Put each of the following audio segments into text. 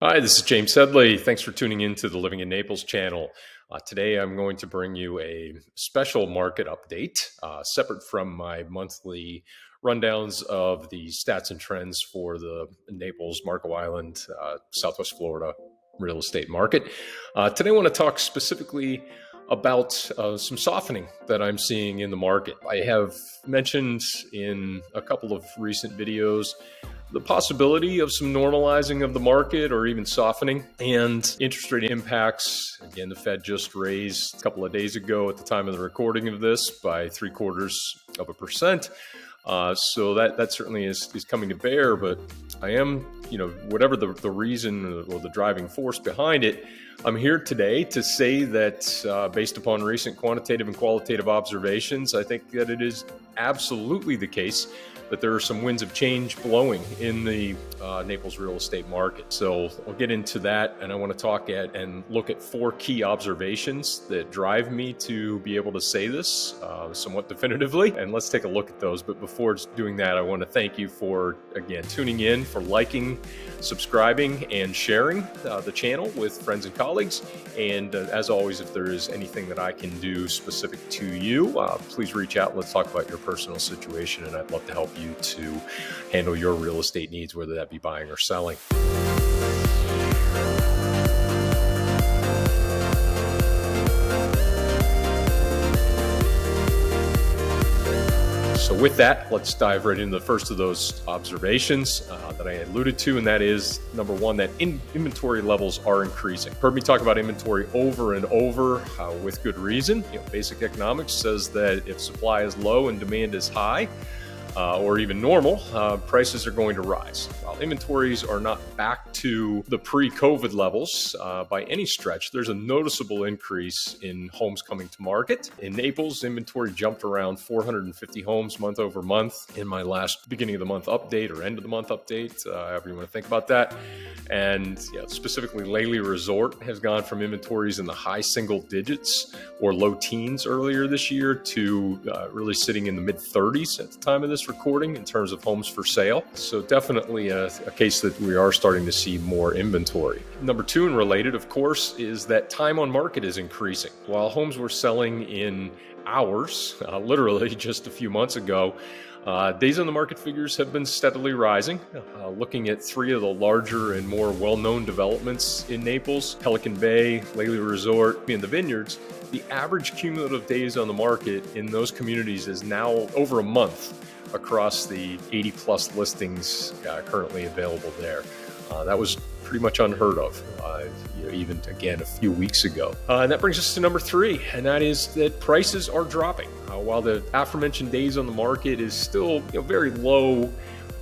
Hi, this is James Sedley. Thanks for tuning in to the Living in Naples channel. Today, I'm going to bring you a special market update, separate from my monthly rundowns of the stats and trends for the Naples, Marco Island, Southwest Florida real estate market. Today, I want to talk specifically about some softening that I'm seeing in the market. I have mentioned in a couple of recent videos the possibility of some normalizing of the market or even softening and interest rate impacts. Again, the Fed just raised a couple of days ago at the time of the recording of this by 0.75%. So that certainly is coming to bear, but I am, whatever the reason or the driving force behind it, I'm here today to say that based upon recent quantitative and qualitative observations, I think that it is absolutely the case that there are some winds of change blowing in the Naples real estate market. So I'll get into that, and I want to talk and look at 4 key observations that drive me to be able to say this somewhat definitively. And let's take a look at those. But before doing that, I want to thank you for, again, tuning in, for liking, subscribing, and sharing the channel with friends and colleagues. And as always, if there is anything that I can do specific to you, please reach out. Let's talk about your personal situation, and I'd love to help you to handle your real estate needs, whether that be buying or selling. So with that, let's dive right into the first of those observations that I alluded to, and that is, number one, that inventory levels are increasing. Heard me talk about inventory over and over with good reason. Basic economics says that if supply is low and demand is high, or even normal, prices are going to rise. While inventories are not back to the pre-COVID levels by any stretch, there's a noticeable increase in homes coming to market. In Naples, inventory jumped around 450 homes month over month in my last beginning of the month update or end of the month update, however you want to think about that. And specifically, Lely Resort has gone from inventories in the high single digits or low teens earlier this year to really sitting in the mid 30s at the time of this recording in terms of homes for sale. So definitely a case that we are starting to see more inventory. Number 2, and related, of course, is that time on market is increasing. While homes were selling in hours, literally just a few months ago, days on the market figures have been steadily rising. Looking at 3 of the larger and more well-known developments in Naples, Pelican Bay, Lely Resort, and the Vineyards, the average cumulative days on the market in those communities is now over a month across the 80 plus listings currently available there. That was pretty much unheard of, even again a few weeks ago. And that brings us to number 3, and that is that prices are dropping. While the aforementioned days on the market is still very low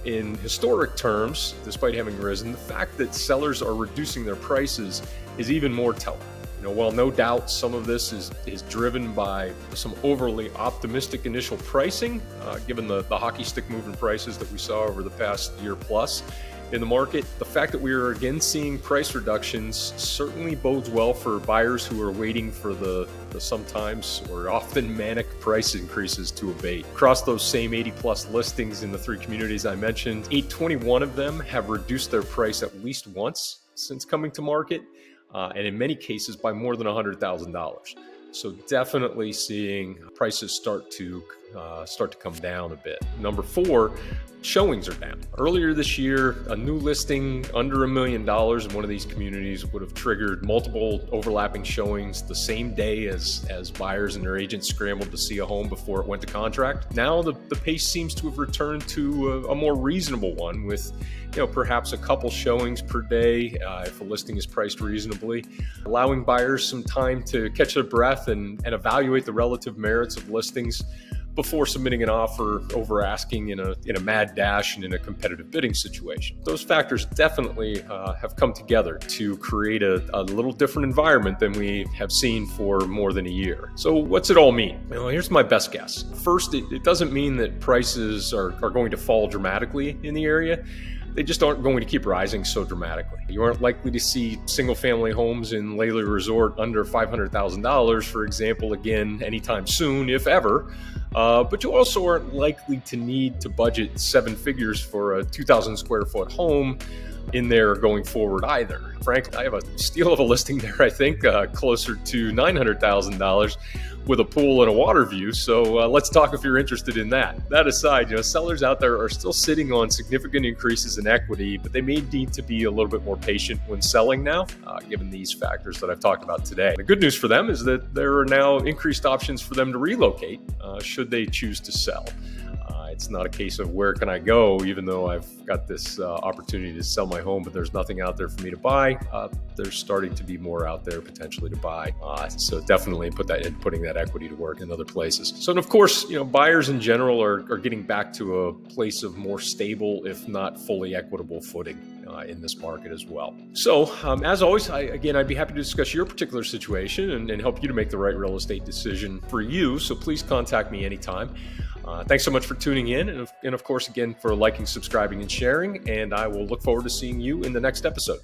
in historic terms, despite having risen, the fact that sellers are reducing their prices is even more telling. While no doubt some of this is driven by some overly optimistic initial pricing, given the hockey stick move in prices that we saw over the past year plus in the market, the fact that we are again seeing price reductions certainly bodes well for buyers who are waiting for the sometimes or often manic price increases to abate. Across those same 80 plus listings in the 3 communities I mentioned, 821 of them have reduced their price at least once since coming to market. And in many cases by more than $100,000. So definitely seeing prices start to come down a bit. Number 4, showings are down. Earlier this year, a new listing under $1 million in one of these communities would have triggered multiple overlapping showings the same day as buyers and their agents scrambled to see a home before it went to contract. Now the pace seems to have returned to a more reasonable one with perhaps a couple showings per day if a listing is priced reasonably, allowing buyers some time to catch their breath and evaluate the relative merits of listings before submitting an offer over asking in a mad dash and in a competitive bidding situation. Those factors definitely have come together to create a little different environment than we have seen for more than a year. So what's it all mean? Here's my best guess. First, it doesn't mean that prices are going to fall dramatically in the area. They just aren't going to keep rising so dramatically. You aren't likely to see single-family homes in Lely Resort under $500,000, for example, again, anytime soon, if ever. But you also aren't likely to need to budget 7 figures for a 2,000 square foot home in there going forward either. Frank, I have a steal of a listing there, I think, closer to $900,000 with a pool and a water view. So let's talk if you're interested in that. That aside, sellers out there are still sitting on significant increases in equity, but they may need to be a little bit more patient when selling now, given these factors that I've talked about today. The good news for them is that there are now increased options for them to relocate should they choose to sell. It's not a case of where can I go, even though I've got this opportunity to sell my home, but there's nothing out there for me to buy. There's starting to be more out there potentially to buy. So definitely putting that equity to work in other places. So, and of course, buyers in general are getting back to a place of more stable, if not fully equitable footing in this market as well. So as always, I'd be happy to discuss your particular situation and help you to make the right real estate decision for you. So please contact me anytime. Thanks so much for tuning in. And of course, again, for liking, subscribing, and sharing. And I will look forward to seeing you in the next episode.